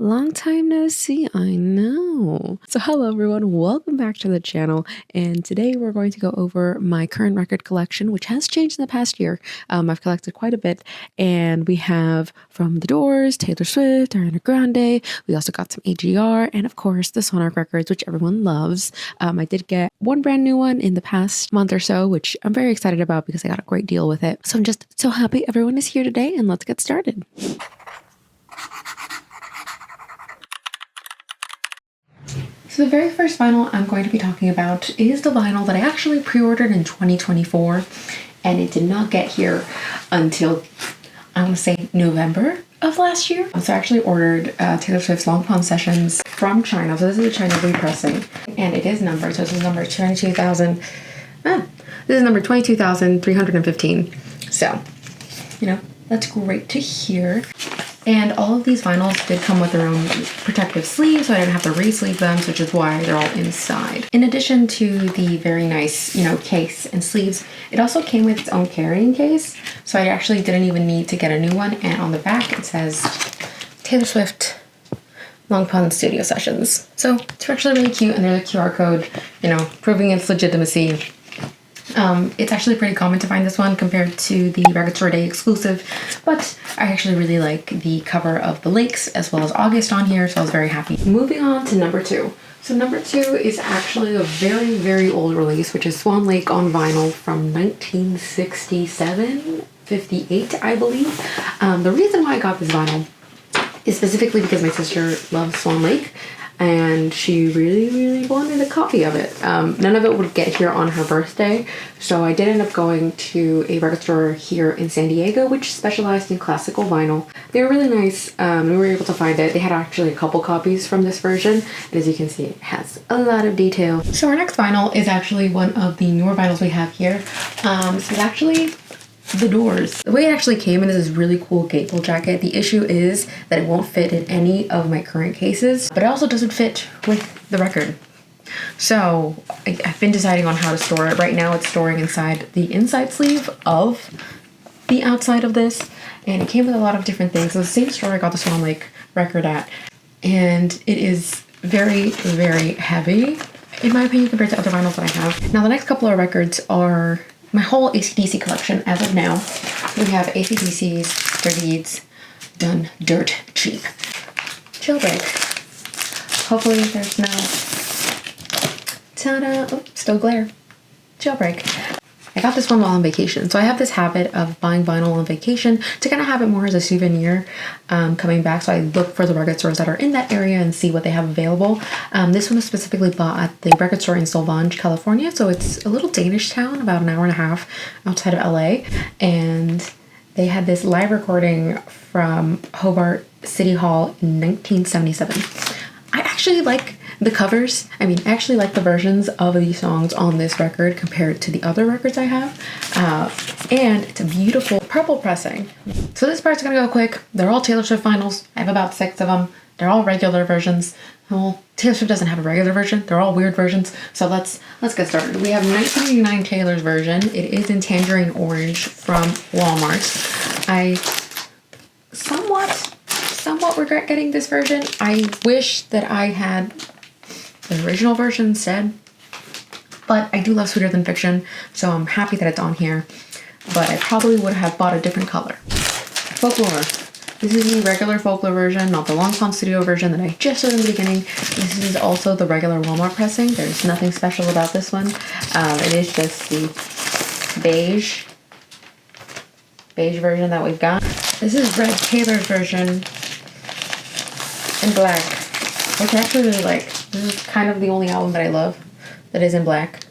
Long time no see, I know. So hello everyone, welcome back to the channel, and today we're going to go over my current record collection, which has changed in the past year. I've collected quite a bit, and we have from The Doors, Taylor Swift, Ariana Grande, we also got some AGR, and of course the Sonic records, which everyone loves. I did get one brand new one in the past month or so, which I'm very excited about because I got a great deal with it. So I'm just so happy everyone is here today, and let's get started. So the very first vinyl I'm going to be talking about is the vinyl that I actually pre-ordered in 2024, and it did not get here until, I want to say, November of last year. So I actually ordered Taylor Swift's Long Pond Sessions from China. So this is a China repressing, and it is numbered. So this is number 22,000. This is number 22,315. So, that's great to hear. And all of these vinyls did come with their own protective sleeves, so I didn't have to re-sleeve them, which is why they're all inside. In addition to the very nice, case and sleeves, it also came with its own carrying case, so I actually didn't even need to get a new one. And on the back it says Taylor Swift Long Pond Studio Sessions. So it's actually really cute, and there's a QR code, proving its legitimacy. It's actually pretty common to find this one compared to the Record Store Day exclusive, but I actually really like the cover of the lakes as well as August on here, so I was very happy. Moving on to number 2. So number 2 is actually a very, very old release, which is Swan Lake on vinyl from 1967, 58, I believe. The reason why I got this vinyl is specifically because my sister loves Swan Lake, and she really, really wanted a copy of it. None of it would get here on her birthday, so I did end up going to a record store here in San Diego, which specialized in classical vinyl. They were really nice, and we were able to find it. They had actually a couple copies from this version, and as you can see, it has a lot of detail. So our next vinyl is actually one of the newer vinyls we have here. This is actually The Doors. The way it actually came in is this really cool gable jacket. The issue is that it won't fit in any of my current cases, but it also doesn't fit with the record. So I've been deciding on how to store it. Right now it's storing inside the inside sleeve of the outside of this, and it came with a lot of different things. So the same store I got the Swan Lake record at, and it is very, very heavy, in my opinion, compared to other vinyls that I have. Now the next couple of records are my whole ACDC collection as of now. We have ACDC's Dirty Deeds done dirt cheap. Jailbreak. Hopefully there's no... Ta-da! Oh, still glare. Jailbreak. I got this one while on vacation. So I have this habit of buying vinyl on vacation to kind of have it more as a souvenir coming back. So I look for the record stores that are in that area and see what they have available. This one was specifically bought at the record store in Solvange, California. So it's a little Danish town, about an hour and a half outside of LA. And they had this live recording from Hobart City Hall in 1977. I actually like the covers. I actually like the versions of these songs on this record compared to the other records I have. And it's a beautiful purple pressing. So this part's gonna go quick. They're all Taylor Swift vinyls. I have about 6 of them. They're all regular versions. Well, Taylor Swift doesn't have a regular version. They're all weird versions. So let's get started. We have 1989 Taylor's version. It is in Tangerine Orange from Walmart. I somewhat regret getting this version. I wish that I had the original version instead, but I do love Sweeter Than Fiction, so I'm happy that it's on here, but I probably would have bought a different color. Folklore. This is the regular Folklore version, not the Long Pond Studio version that I just showed in the beginning. This is also the regular Walmart pressing. There's nothing special about this one. It is just the beige version that we've got. This is Red Taylor's version in black, which I actually really like. This is kind of the only album that I love that is in black.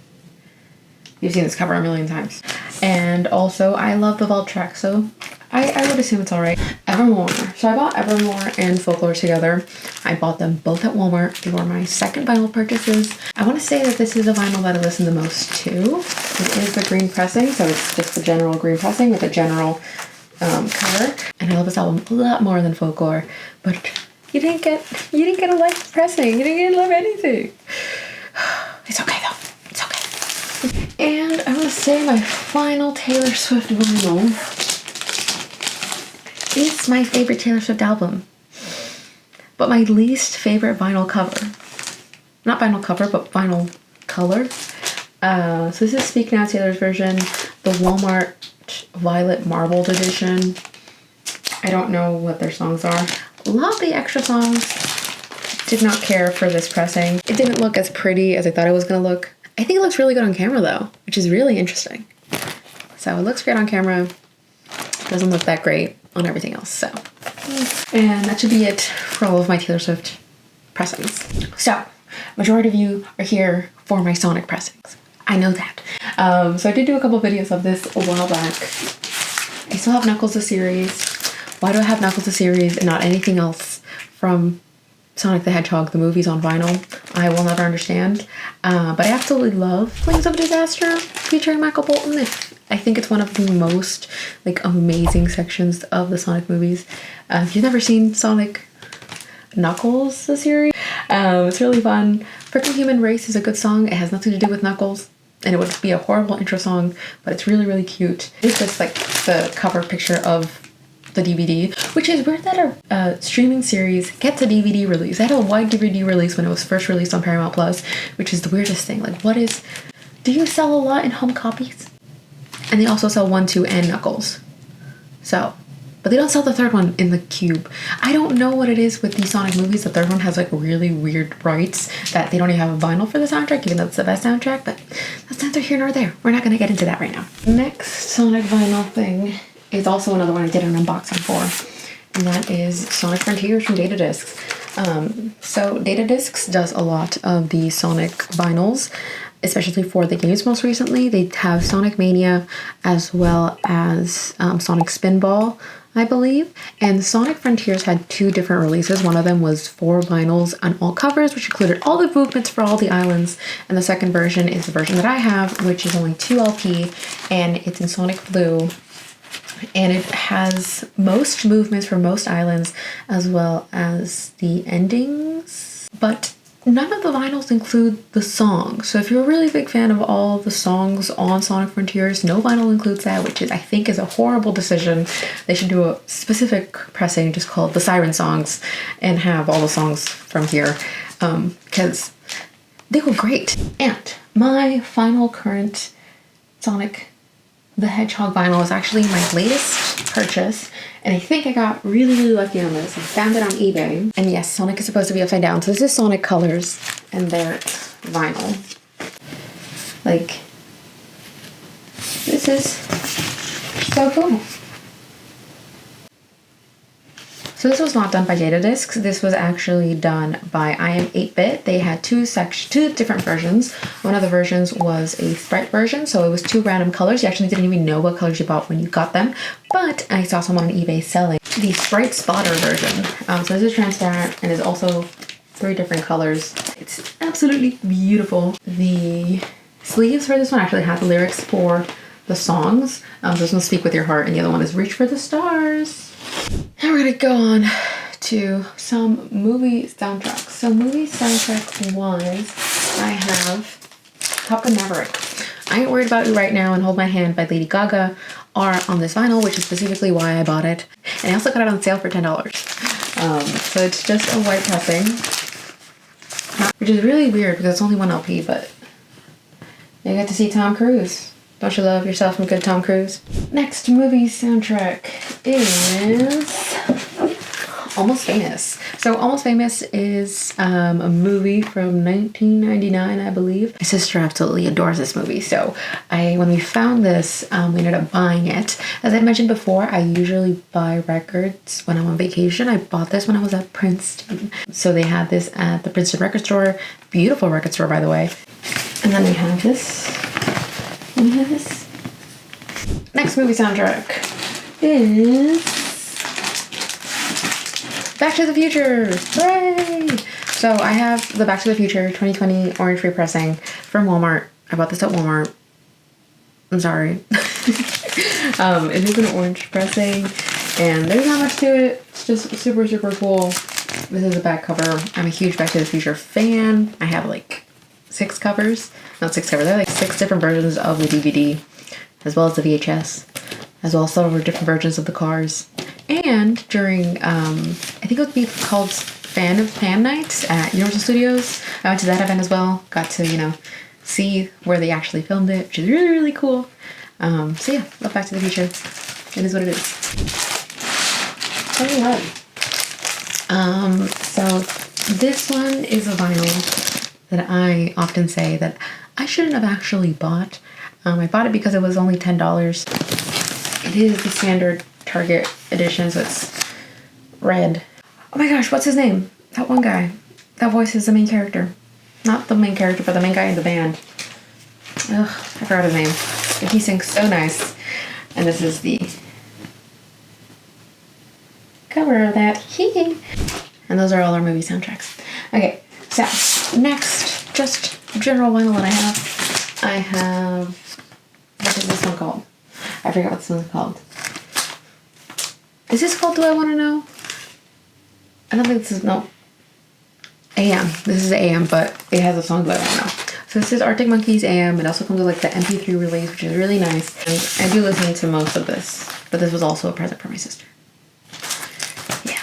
You've seen this cover a million times. And also, I love the vault track, so I would assume it's alright. Evermore. So I bought Evermore and Folklore together. I bought them both at Walmart. They were my second vinyl purchases. I want to say that this is a vinyl that I listen the most to. It is the green pressing, so it's just the general green pressing with a general cover. And I love this album a lot more than Folklore, but you didn't get a light pressing. You didn't love anything. It's okay though. It's okay. And I want to say my final Taylor Swift vinyl is my favorite Taylor Swift album. But my least favorite vinyl cover, not vinyl cover, but vinyl color. So this is Speak Now Taylor's version, the Walmart Violet Marbled edition. I don't know what their songs are. Love the extra songs. Did not care for this pressing. It didn't look as pretty as I thought it was gonna look. I think it looks really good on camera though, which is really interesting. So it looks great on camera. Doesn't look that great on everything else, so. And that should be it for all of my Taylor Swift pressings. So, majority of you are here for my Sonic pressings. I know that. So I did do a couple videos of this a while back. I still have Knuckles the series. Why do I have Knuckles the series and not anything else from Sonic the Hedgehog, the movies on vinyl? I will never understand. But I absolutely love Flames of Disaster featuring Michael Bolton. I think it's one of the most like amazing sections of the Sonic movies. If you've never seen Sonic Knuckles the series, it's really fun. Frickin' Human Race is a good song. It has nothing to do with Knuckles, and it would be a horrible intro song, but it's really, really cute. It's just like the cover picture of the DVD, which is weird that a streaming series gets a DVD release. It had a wide DVD release when it was first released on Paramount Plus, which is the weirdest thing. Like, do you sell a lot in home copies? And they also sell 1, 2, and Knuckles. So, but they don't sell the third one in the cube. I don't know what it is with these Sonic movies. The third one has like really weird rights that they don't even have a vinyl for the soundtrack, even though it's the best soundtrack, but that's neither here nor there. We're not gonna get into that right now. Next Sonic vinyl thing is also another one I did an unboxing for, and that is Sonic Frontiers from Datadiscs. So Datadiscs does a lot of the Sonic vinyls, especially for the games most recently. They have Sonic Mania as well as Sonic Spinball, I believe. And Sonic Frontiers had 2 different releases. One of them was 4 vinyls on all covers, which included all the movements for all the islands. And the second version is the version that I have, which is only 2 LP, and it's in Sonic Blue. And it has most movements for most islands as well as the endings, but none of the vinyls include the songs. So if you're a really big fan of all the songs on Sonic Frontiers, no vinyl includes that, which is, I think, is a horrible decision. They should do a specific pressing just called the Siren Songs and have all the songs from here, because they were great. And my final current Sonic the Hedgehog vinyl is actually my latest purchase, and I think I got really, really lucky on this. I found it on eBay, and yes, Sonic is supposed to be upside down. So this is Sonic Colors, and they're vinyl. Like, this is so cool. So this was not done by Datadiscs. This was actually done by I Am 8-Bit. They had 2 different versions. One of the versions was a sprite version, so it was 2 random colors. You actually didn't even know what colors you bought when you got them. But I saw someone on eBay selling the Sprite Spotter version. So this is transparent and is also 3 different colors. It's absolutely beautiful. The sleeves for this one actually have the lyrics for the songs. This one's Speak With Your Heart, and the other one is Reach for the Stars. Now we're gonna go on to some movie soundtracks. So movie soundtrack wise, I have Top Gun Maverick. I Ain't Worried About You Right Now and Hold My Hand by Lady Gaga are on this vinyl, which is specifically why I bought it. And I also got it on sale for $10. So it's just a white pressing, which is really weird because it's only 1 LP, but you get to see Tom Cruise. Don't you love yourself some good Tom Cruise? Next movie soundtrack is Almost Famous. So Almost Famous is a movie from 1999, I believe. My sister absolutely adores this movie. So when we found this, we ended up buying it. As I mentioned before, I usually buy records when I'm on vacation. I bought this when I was at Princeton. So they had this at the Princeton record store. Beautiful record store, by the way. And then we have this. Next movie soundtrack is Back to the Future. Hooray! So I have the Back to the Future 2020 orange free pressing from Walmart. I bought this at Walmart. I'm sorry. It is an orange pressing, and there's not much to it. It's just super, super cool. This is a back cover. I'm a huge Back to the Future fan. I have like 6 covers. Not 6 covers. There are like 6 different versions of the DVD, as well as the VHS, as well as several different versions of the cars. And during, I think it would be called fan nights at Universal Studios. I went to that event as well. Got to, you know, see where they actually filmed it, which is really, really cool. So yeah, love Back to the Future. It is what it is. So this one is a vinyl that I often say that I shouldn't have actually bought. I bought it because it was only $10. It is the standard Target edition, so it's red. Oh my gosh, what's his name? That one guy. That voices the main character. Not the main character, but the main guy in the band. Ugh, I forgot his name. But he sings so nice. And this is the cover of that. And those are all our movie soundtracks. Okay, so next, just general vinyl that I have, what is this one called? I forgot what this one's called. Is this called Do I Want to Know? I don't think this is, no. AM. This is AM, but it has a song Do I Want to Know. So this is Arctic Monkeys AM. It also comes with like the MP3 release, which is really nice. And I do listen to most of this, but this was also a present for my sister. Yeah.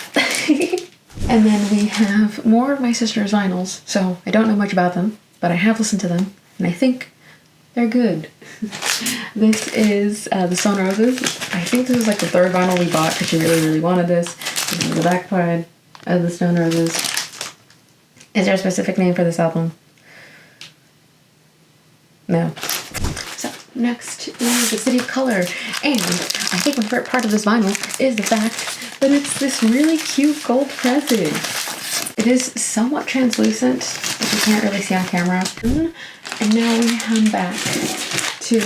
And then we have more of my sister's vinyls. So I don't know much about them, but I have listened to them, and I think they're good. This is the Stone Roses. I think this is like the third vinyl we bought because she really, really wanted this. This is the back side of the Stone Roses. Is there a specific name for this album? No. So next is the City of Color. And I think my favorite part of this vinyl is the fact that it's this really cute gold pressing. It is somewhat translucent, which you can't really see on camera. And now we come back to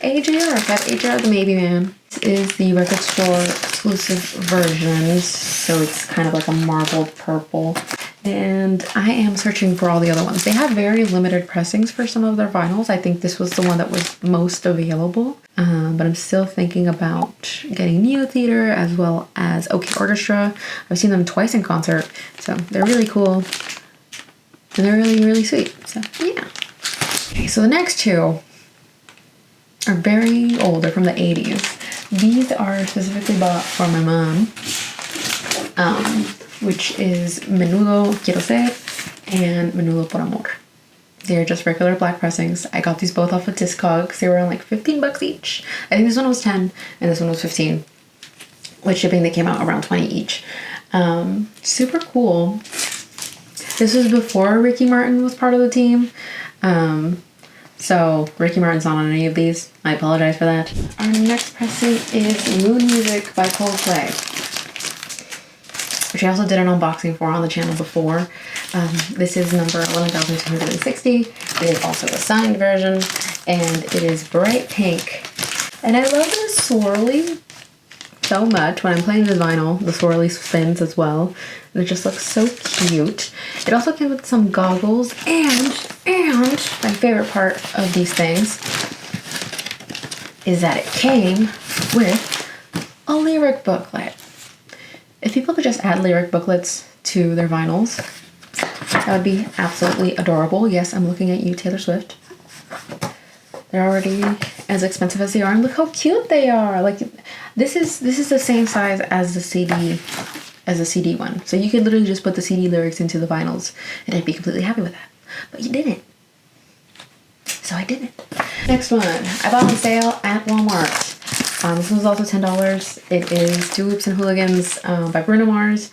AJR. I've got AJR the Maybe Man. This is the record store exclusive version, so it's kind of like a marbled purple. And I am searching for all the other ones. They have very limited pressings for some of their vinyls. I think this was the one that was most available. But I'm still thinking about getting Neo Theater as well as OK Orchestra. I've seen them twice in concert, so they're really cool. And they're really, really sweet. So yeah. Okay, so the next two are very old. They're from the 80s. These are specifically bought for my mom, which is Menudo Quiero Ser and Menudo por Amor. They're just regular black pressings. I got these both off of Discogs. They were around like 15 bucks each. I think this one was 10 and this one was 15. With shipping, they came out around 20 each. Super cool. This was before Ricky Martin was part of the team. So Ricky Martin's not on any of these. I apologize for that. Our next pressing is Moon Music by Coldplay, which I also did an unboxing for on the channel before. This is number 11,260. It is also a signed version, and it is bright pink. And I love this swirly so much. When I'm playing the vinyl, the swirly spins as well, and it just looks so cute. It also came with some goggles, and my favorite part of these things is that it came with a lyric booklet. If people could just add lyric booklets to their vinyls, that would be absolutely adorable. Yes, I'm looking at you, Taylor Swift. They're already as expensive as they are, and look how cute they are. Like this is the same size as the CD one. So you could literally just put the CD lyrics into the vinyls, and I'd be completely happy with that. But you didn't. So I didn't. Next one, I bought on sale at Walmart. This one's also $10. It is Two Loops and Hooligans by Bruno Mars.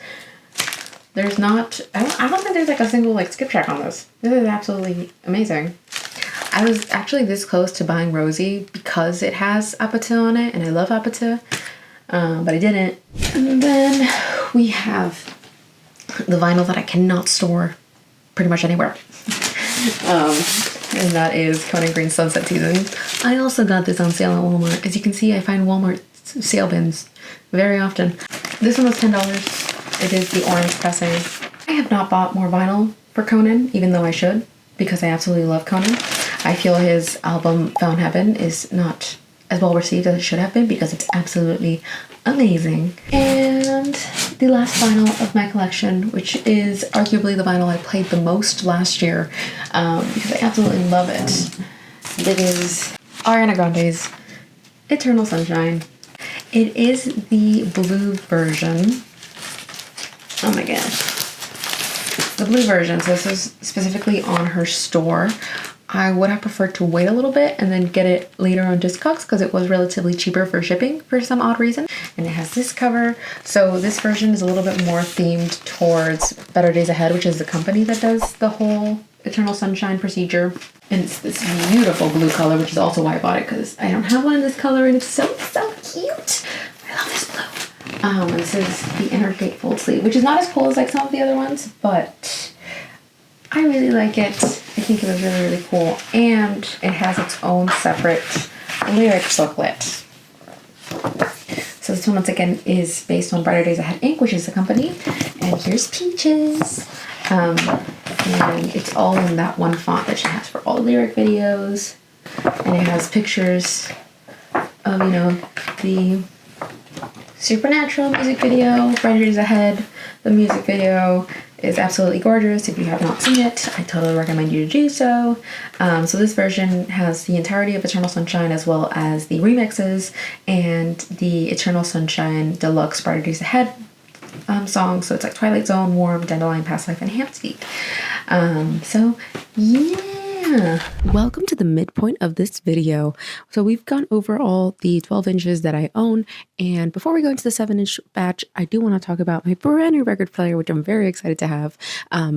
There's not, I don't think there's like a single like skip track on this. This is absolutely amazing. I was actually this close to buying Rosie because it has Apateux on it, and I love Apateux, but I didn't. And then we have the vinyl that I cannot store pretty much anywhere. And that is Conan Green's Sunset Season. I also got this on sale at Walmart. As you can see, I find Walmart sale bins very often. This one was $10. It is the orange pressing. I have not bought more vinyl for Conan, even though I should, because I absolutely love Conan. I feel his album Found Heaven is not as well received as it should have been because it's absolutely amazing. And the last vinyl of my collection, which is arguably the vinyl I played the most last year, because I absolutely love it. It is Ariana Grande's Eternal Sunshine. It is the blue version. Oh my gosh. the blue version. So this is specifically on her store. I would have preferred to wait a little bit and then get it later on Discogs because it was relatively cheaper for shipping for some odd reason. And it has this cover. So this version is a little bit more themed towards Better Days Ahead, which is the company that does the whole Eternal Sunshine procedure. And it's this beautiful blue color, which is also why I bought it, because I don't have one in this color and it's so cute. I love this blue. This is the inner gatefold sleeve, which is not as cool as like some of the other ones, but I really like it. I think it was really cool. And it has its own separate lyrics booklet. So this one, once again, is based on Brighter Days Ahead Inc., which is the company. And here's Peaches. And it's all in that one font that she has for all the lyric videos. And it has pictures of, you know, the Supernatural music video, Brighter Days Ahead. The music video is absolutely gorgeous. If you have not seen it, I totally recommend you to do so. So this version has the entirety of Eternal Sunshine as well as the remixes and the Eternal Sunshine Deluxe Brighter Days Ahead songs. So it's like Twilight Zone, Warm, Dandelion, Past Life, and Hampstead. So yeah. Welcome to the midpoint of this video. So we've gone over all the 12 inches that I own, and before we go into the 7-inch batch, I do want to talk about my brand new record player, which I'm very excited to have.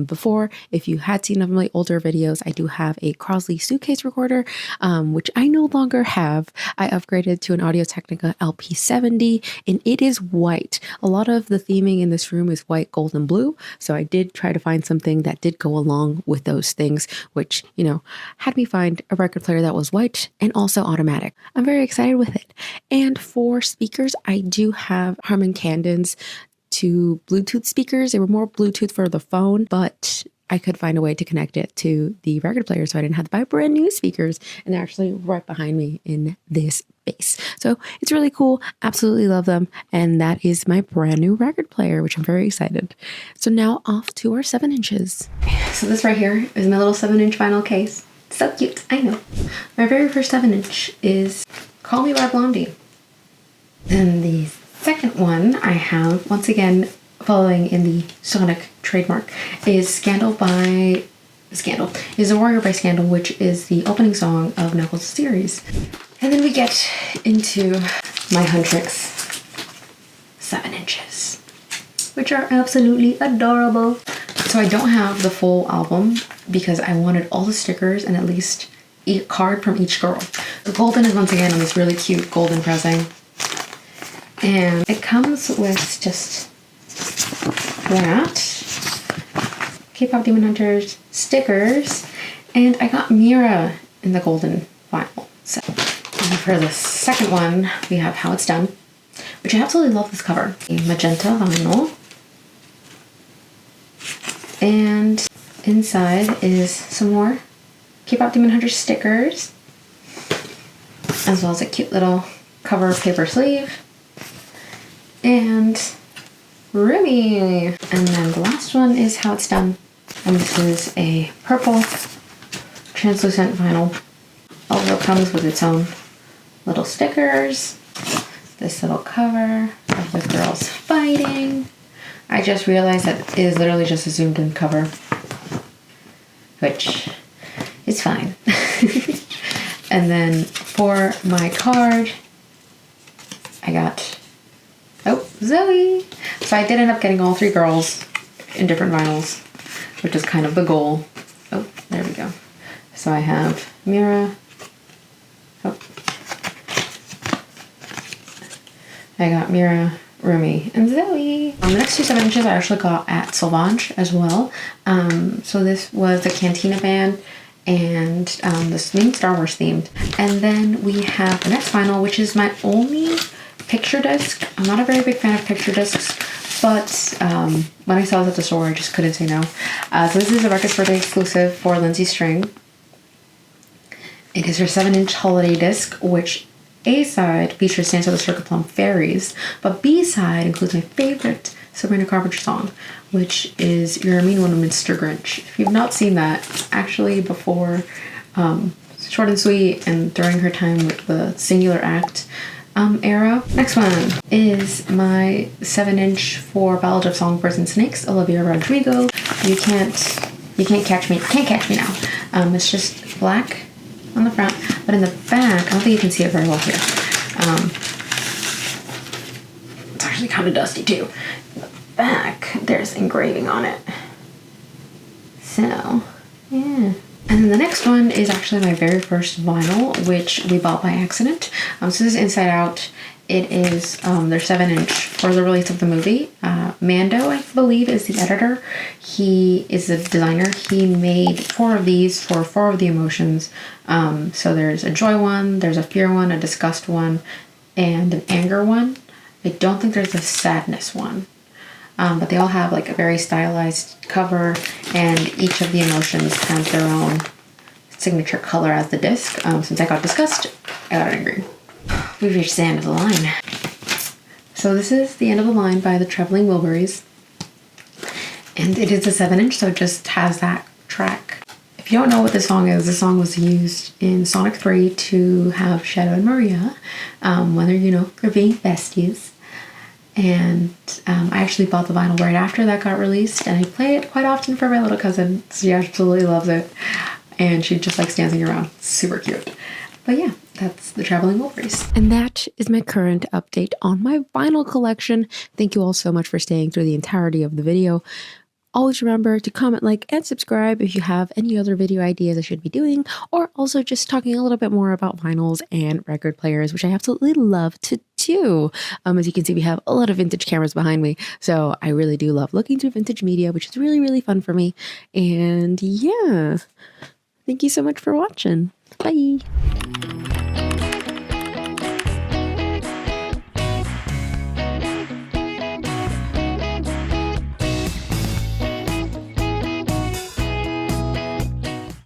Before, if you had seen some of my older videos, I do have a Crosley suitcase recorder, which I no longer have. I upgraded to an AudioTechnica LP70, and it is white. A lot of the theming in this room is white, gold, and blue, so I did try to find something that did go along with those things, which, you know, had me find a record player that was white and also automatic. I'm very excited with it. And for speakers, I do have Harmon Kamden's 2 Bluetooth speakers. They were more Bluetooth for the phone, but I could find a way to connect it to the record player, so I didn't have to buy brand new speakers. And they're actually right behind me in this base. So it's really cool. Absolutely love them. And that is my brand new record player, which I'm very excited. So now off to our 7 inches. So this right here is my little 7-inch vinyl case. So cute, I know. My very first 7-inch is Call Me by Blondie. Then the second one I have, once again, following in the Sonic trademark, is is A Warrior by Scandal, which is the opening song of Knuckles' series. And then we get into my HUNTRIX 7 inches, which are absolutely adorable. So I don't have the full album because I wanted all the stickers and at least a card from each girl. The golden is once again on this really cute golden pressing. And it comes with just that, KPOP Demon Hunters stickers, and I got Mira in the golden vinyl. So for the second one, we have How It's Done, which I absolutely love this cover. A magenta vinyl. And inside is some more KPOP Demon Hunters stickers, as well as a cute little cover paper sleeve. And Ruby. And then the last one is How It's Done. And this is a purple translucent vinyl. Also comes with its own little stickers. This little cover of the girls fighting. I just realized that it is literally just a zoomed in cover, which is fine. And then for my card, I got, Zoe. So I did end up getting all 3 girls in different vinyls, which is kind of the goal. Oh, there we go. So I have Mira. I got Mira, Rumi, and Zoe. The next 2 7 inches I actually got at Sauvage as well. So this was the Cantina band and this main Star Wars themed. And then we have the next vinyl, which is my only picture disc. I'm not a very big fan of picture discs, but when I saw it at the store, I just couldn't say no. So this is a Records Birthday exclusive for Lindsay String. It is her 7-inch holiday disc, which A-side features Dance of the Circle Plum Fairies, but B-side includes my favorite Sabrina Carpenter song, which is You're a Mean One, Mr. Grinch. If you've not seen that, actually before Short and Sweet and during her time with the Singular Act era. Next one is my 7-inch for Ballad of Songbirds and Snakes, Olivia Rodrigo. You can't catch me. Can't catch me now. It's just black on the front, but in the back, I don't think you can see it very well here. It's actually kind of dusty too. In the back, there's engraving on it. So, yeah. And then the next one is actually my very first vinyl, which we bought by accident. So this is Inside Out. It is their 7-inch for the release of the movie. Mando, I believe, is the editor. He is the designer. He made 4 of these for 4 of the emotions. So there's a joy one, there's a fear one, a disgust one, and an anger one. I don't think there's a sadness one. But they all have like a very stylized cover, and each of the emotions has their own signature color as the disc. Since I got disgust, I got it in green. We've reached the end of the line. So this is the end of the line by the Traveling Wilburys. And it is a 7-inch, so it just has that track. If you don't know what this song is, this song was used in Sonic 3 to have Shadow and Maria, when they're being besties. And I actually bought the vinyl right after that got released, and I play it quite often for my little cousin. She absolutely loves it, and she just likes dancing around. Super cute. But yeah, that's the Traveling Wilburys. And that is my current update on my vinyl collection. Thank you all so much for staying through the entirety of the video. Always remember to comment, like, and subscribe if you have any other video ideas I should be doing, or also just talking a little bit more about vinyls and record players, which I absolutely love to do. As you can see, we have a lot of vintage cameras behind me, so I really do love looking through vintage media, which is really, really fun for me. And yeah, thank you so much for watching. Bye.